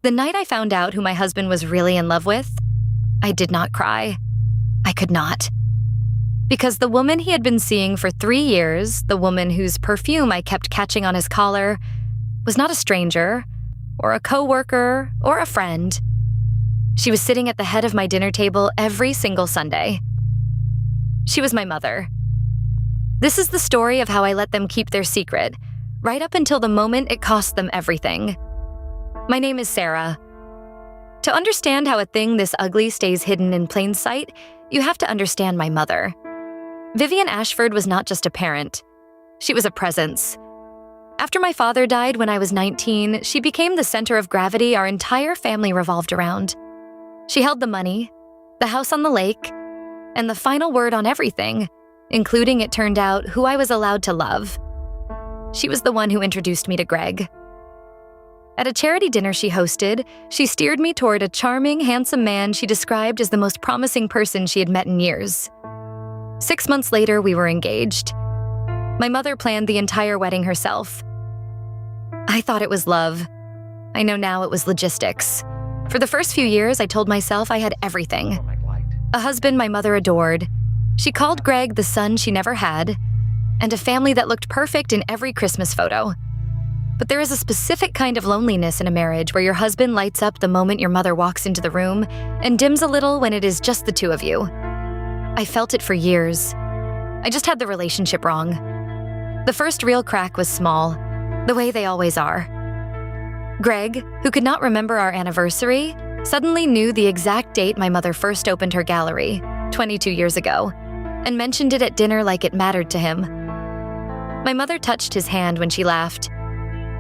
The night I found out who my husband was really in love with, I did not cry. I could not. Because the woman he had been seeing for 3 years, the woman whose perfume I kept catching on his collar, was not a stranger, or a coworker, or a friend. She was sitting at the head of my dinner table every single Sunday. She was my mother. This is the story of how I let them keep their secret, right up until the moment it cost them everything. My name is Sarah. To understand how a thing this ugly stays hidden in plain sight, you have to understand my mother. Vivian Ashford was not just a parent. She was a presence. After my father died when I was 19, she became the center of gravity our entire family revolved around. She held the money, the house on the lake, and the final word on everything, including, it turned out, who I was allowed to love. She was the one who introduced me to Greg. At a charity dinner she hosted, she steered me toward a charming, handsome man she described as the most promising person she had met in years. 6 months later, we were engaged. My mother planned the entire wedding herself. I thought it was love. I know now it was logistics. For the first few years, I told myself I had everything. A husband my mother adored. She called Greg the son she never had, and a family that looked perfect in every Christmas photo. But there is a specific kind of loneliness in a marriage where your husband lights up the moment your mother walks into the room and dims a little when it is just the two of you. I felt it for years. I just had the relationship wrong. The first real crack was small, the way they always are. Greg, who could not remember our anniversary, suddenly knew the exact date my mother first opened her gallery, 22 years ago, and mentioned it at dinner like it mattered to him. My mother touched his hand when she laughed.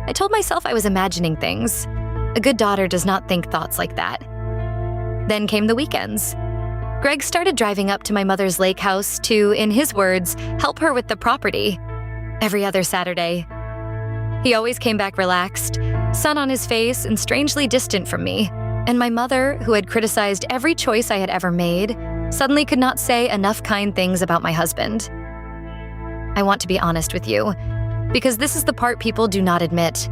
I told myself I was imagining things. A good daughter does not think thoughts like that. Then came the weekends. Greg started driving up to my mother's lake house to, in his words, help her with the property. Every other Saturday. He always came back relaxed, sun on his face and strangely distant from me, and my mother, who had criticized every choice I had ever made, suddenly could not say enough kind things about my husband. I want to be honest with you, because this is the part people do not admit.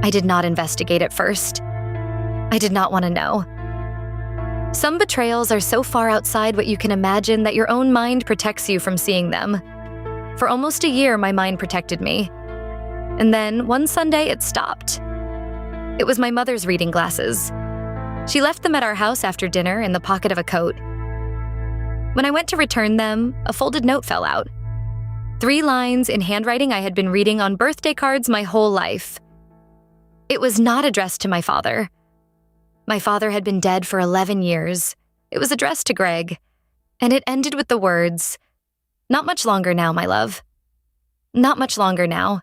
I did not investigate at first. I did not want to know. Some betrayals are so far outside what you can imagine that your own mind protects you from seeing them. For almost a year, my mind protected me. And then, one Sunday, it stopped. It was my mother's reading glasses. She left them at our house after dinner in the pocket of a coat. When I went to return them, a folded note fell out. 3 lines in handwriting I had been reading on birthday cards my whole life. It was not addressed to my father. My father had been dead for 11 years. It was addressed to Greg, and it ended with the words, "Not much longer now, my love. Not much longer now."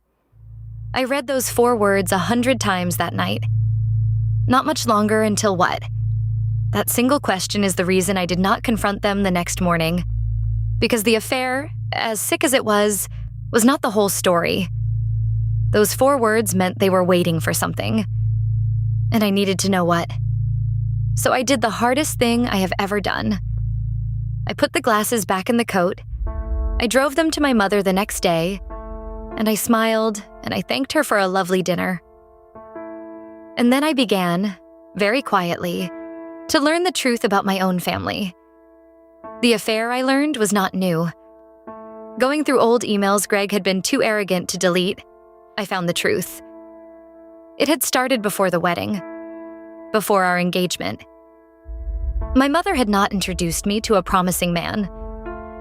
I read those 4 words 100 times that night. Not much longer until what? That single question is the reason I did not confront them the next morning. Because the affair, as sick as it was not the whole story. Those 4 words meant they were waiting for something. And I needed to know what. So I did the hardest thing I have ever done. I put the glasses back in the coat. I drove them to my mother the next day, and I smiled and I thanked her for a lovely dinner. And then I began, very quietly, to learn the truth about my own family. The affair, I learned, was not new. Going through old emails Greg had been too arrogant to delete, I found the truth. It had started before the wedding, before our engagement. My mother had not introduced me to a promising man.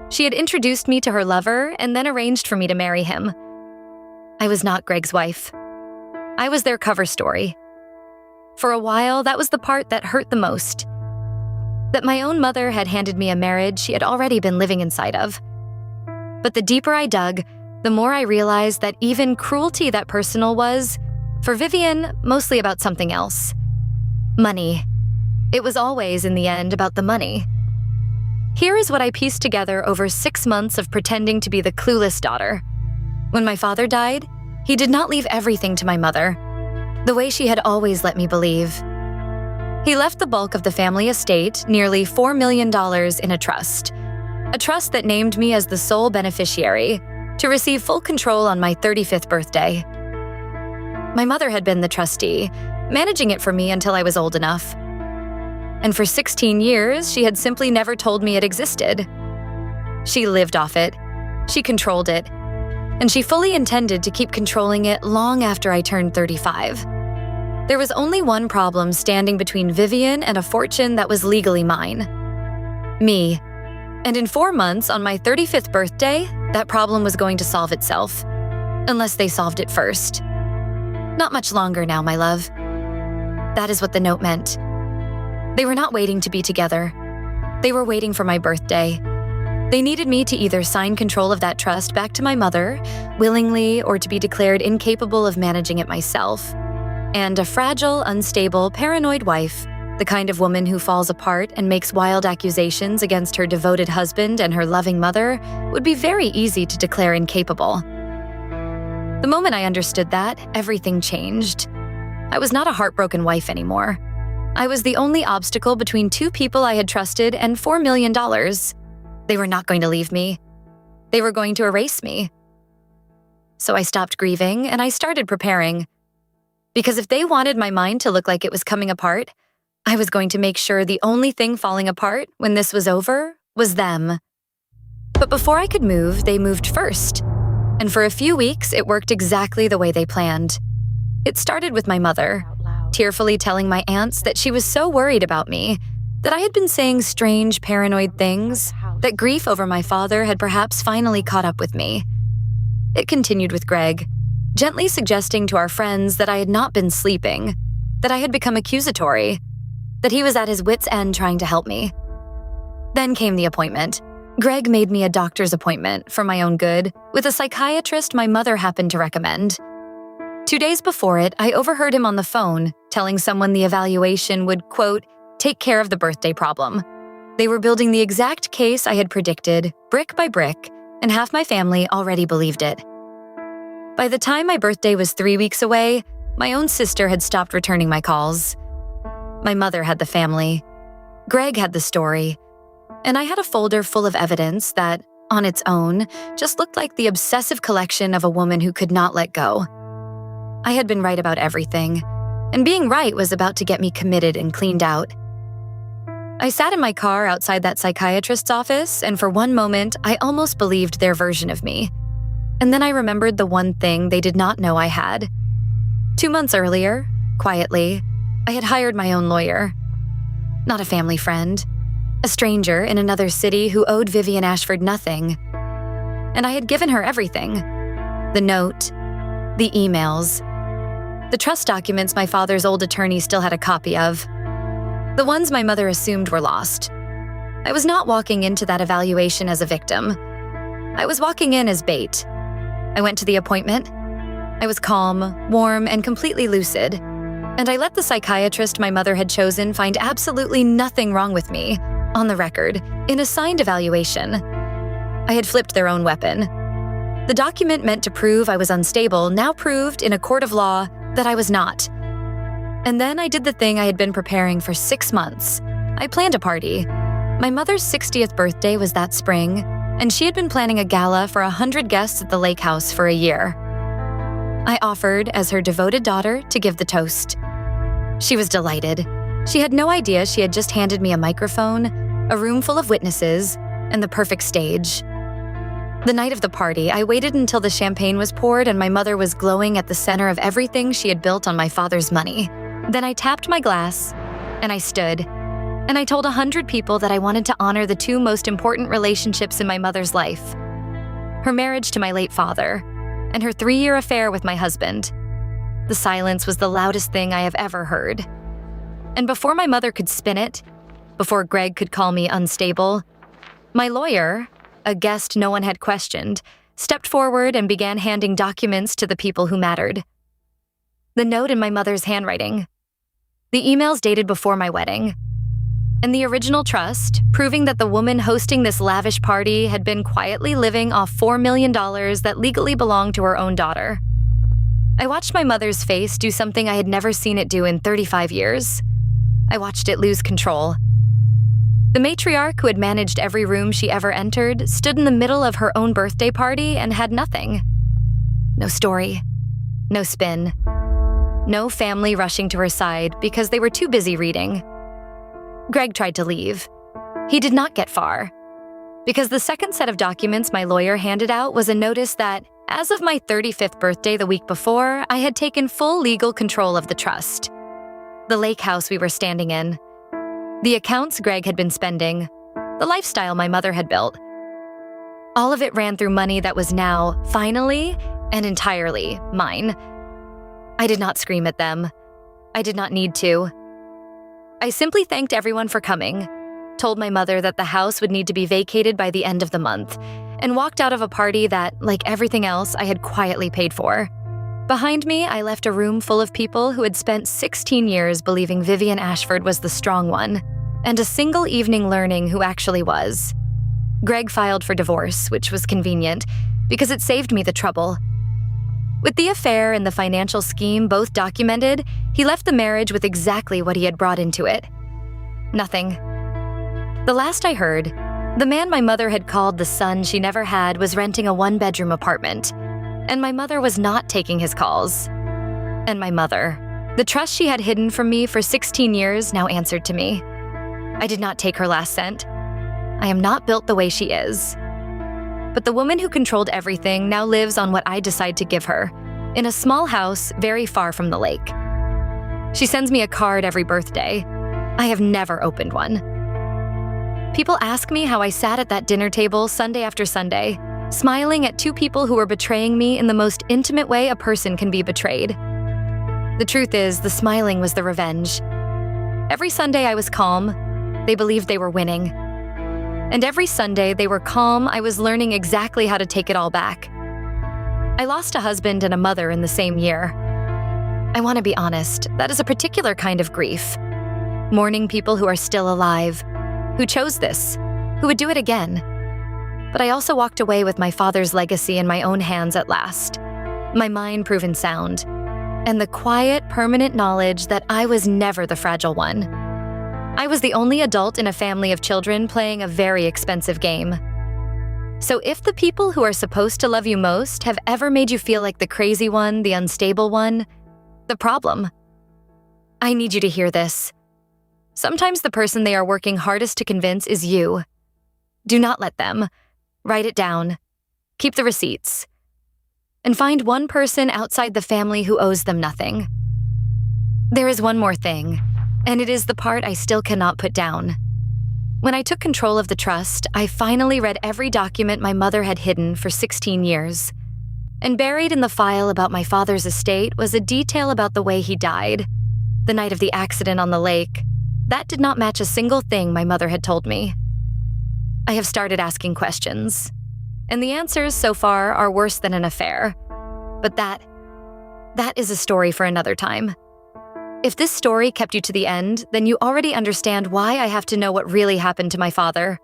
She had introduced me to her lover and then arranged for me to marry him. I was not Greg's wife. I was their cover story. For a while, that was the part that hurt the most. That my own mother had handed me a marriage she had already been living inside of. But the deeper I dug, the more I realized that even cruelty that personal was, for Vivian, mostly about something else. Money. It was always, in the end, about the money. Here is what I pieced together over 6 months of pretending to be the clueless daughter. When my father died, he did not leave everything to my mother, the way she had always let me believe. He left the bulk of the family estate, nearly $4 million, in a trust that named me as the sole beneficiary, to receive full control on my 35th birthday. My mother had been the trustee, managing it for me until I was old enough. And for 16 years, she had simply never told me it existed. She lived off it. She controlled it. And she fully intended to keep controlling it long after I turned 35. There was only one problem standing between Vivian and a fortune that was legally mine. Me. And in 4 months, on my 35th birthday, that problem was going to solve itself. Unless they solved it first. Not much longer now, my love. That is what the note meant. They were not waiting to be together. They were waiting for my birthday. They needed me to either sign control of that trust back to my mother, willingly, or to be declared incapable of managing it myself. And a fragile, unstable, paranoid wife, the kind of woman who falls apart and makes wild accusations against her devoted husband and her loving mother, would be very easy to declare incapable. The moment I understood that, everything changed. I was not a heartbroken wife anymore. I was the only obstacle between two people I had trusted and $4 million. They were not going to leave me. They were going to erase me. So I stopped grieving and I started preparing. Because if they wanted my mind to look like it was coming apart, I was going to make sure the only thing falling apart when this was over was them. But before I could move, they moved first. And for a few weeks, it worked exactly the way they planned. It started with my mother, tearfully telling my aunts that she was so worried about me, that I had been saying strange, paranoid things, that grief over my father had perhaps finally caught up with me. It continued with Greg, gently suggesting to our friends that I had not been sleeping, that I had become accusatory, that he was at his wit's end trying to help me. Then came the appointment. Greg made me a doctor's appointment, for my own good, with a psychiatrist my mother happened to recommend. 2 days before it, I overheard him on the phone, telling someone the evaluation would, quote, take care of the birthday problem. They were building the exact case I had predicted, brick by brick, and half my family already believed it. By the time my birthday was 3 weeks away, my own sister had stopped returning my calls. My mother had the family. Greg had the story. And I had a folder full of evidence that, on its own, just looked like the obsessive collection of a woman who could not let go. I had been right about everything, and being right was about to get me committed and cleaned out. I sat in my car outside that psychiatrist's office, and for one moment, I almost believed their version of me. And then I remembered the one thing they did not know I had. 2 months earlier, quietly, I had hired my own lawyer. Not a family friend. A stranger in another city who owed Vivian Ashford nothing. And I had given her everything. The note, the emails, the trust documents my father's old attorney still had a copy of. The ones my mother assumed were lost. I was not walking into that evaluation as a victim. I was walking in as bait. I went to the appointment. I was calm, warm, and completely lucid. And I let the psychiatrist my mother had chosen find absolutely nothing wrong with me, on the record, in a signed evaluation. I had flipped their own weapon. The document meant to prove I was unstable now proved in a court of law that I was not. And then I did the thing I had been preparing for 6 months. I planned a party. My mother's 60th birthday was that spring, and she had been planning a gala for 100 guests at the lake house for a year. I offered, as her devoted daughter, to give the toast. She was delighted. She had no idea she had just handed me a microphone, a room full of witnesses, and the perfect stage. The night of the party, I waited until the champagne was poured and my mother was glowing at the center of everything she had built on my father's money. Then I tapped my glass, and I stood, and I told 100 people that I wanted to honor the 2 most important relationships in my mother's life. Her marriage to my late father, and her 3-year affair with my husband. The silence was the loudest thing I have ever heard. And before my mother could spin it, before Greg could call me unstable, my lawyer, a guest no one had questioned, stepped forward and began handing documents to the people who mattered. The note in my mother's handwriting, the emails dated before my wedding, and the original trust, proving that the woman hosting this lavish party had been quietly living off $4 million that legally belonged to her own daughter. I watched my mother's face do something I had never seen it do in 35 years. I watched it lose control. The matriarch who had managed every room she ever entered stood in the middle of her own birthday party and had nothing. No story. No spin. No family rushing to her side because they were too busy reading. Greg tried to leave. He did not get far, because the second set of documents my lawyer handed out was a notice that, as of my 35th birthday the week before, I had taken full legal control of the trust, the lake house we were standing in, the accounts Greg had been spending, the lifestyle my mother had built. All of it ran through money that was now, finally, and entirely mine. I did not scream at them. I did not need to. I simply thanked everyone for coming, told my mother that the house would need to be vacated by the end of the month, and walked out of a party that, like everything else, I had quietly paid for. Behind me, I left a room full of people who had spent 16 years believing Vivian Ashford was the strong one, and a single evening learning who actually was. Greg filed for divorce, which was convenient, because it saved me the trouble. With the affair and the financial scheme both documented, he left the marriage with exactly what he had brought into it. Nothing. The last I heard, the man my mother had called the son she never had was renting a one-bedroom apartment, and my mother was not taking his calls. And my mother, the trust she had hidden from me for 16 years, now answered to me. I did not take her last cent. I am not built the way she is. But the woman who controlled everything now lives on what I decide to give her, in a small house very far from the lake. She sends me a card every birthday. I have never opened one. People ask me how I sat at that dinner table Sunday after Sunday, smiling at two people who were betraying me in the most intimate way a person can be betrayed. The truth is, the smiling was the revenge. Every Sunday I was calm. They believed they were winning. And every Sunday they were calm, I was learning exactly how to take it all back. I lost a husband and a mother in the same year. I want to be honest, that is a particular kind of grief. Mourning people who are still alive, who chose this, who would do it again. But I also walked away with my father's legacy in my own hands at last, my mind proven sound, and the quiet, permanent knowledge that I was never the fragile one. I was the only adult in a family of children playing a very expensive game. So if the people who are supposed to love you most have ever made you feel like the crazy one, the unstable one, the problem, I need you to hear this. Sometimes the person they are working hardest to convince is you. Do not let them. Write it down. Keep the receipts. And find one person outside the family who owes them nothing. There is one more thing. And it is the part I still cannot put down. When I took control of the trust, I finally read every document my mother had hidden for 16 years. And buried in the file about my father's estate was a detail about the way he died. The night of the accident on the lake. That did not match a single thing my mother had told me. I have started asking questions. And the answers so far are worse than an affair. But that is a story for another time. If this story kept you to the end, then you already understand why I have to know what really happened to my father.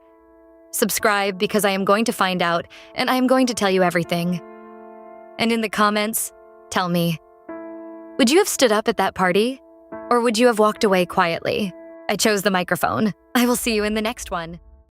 Subscribe because I am going to find out, and I am going to tell you everything. And in the comments, tell me, would you have stood up at that party? Or would you have walked away quietly? I chose the microphone. I will see you in the next one.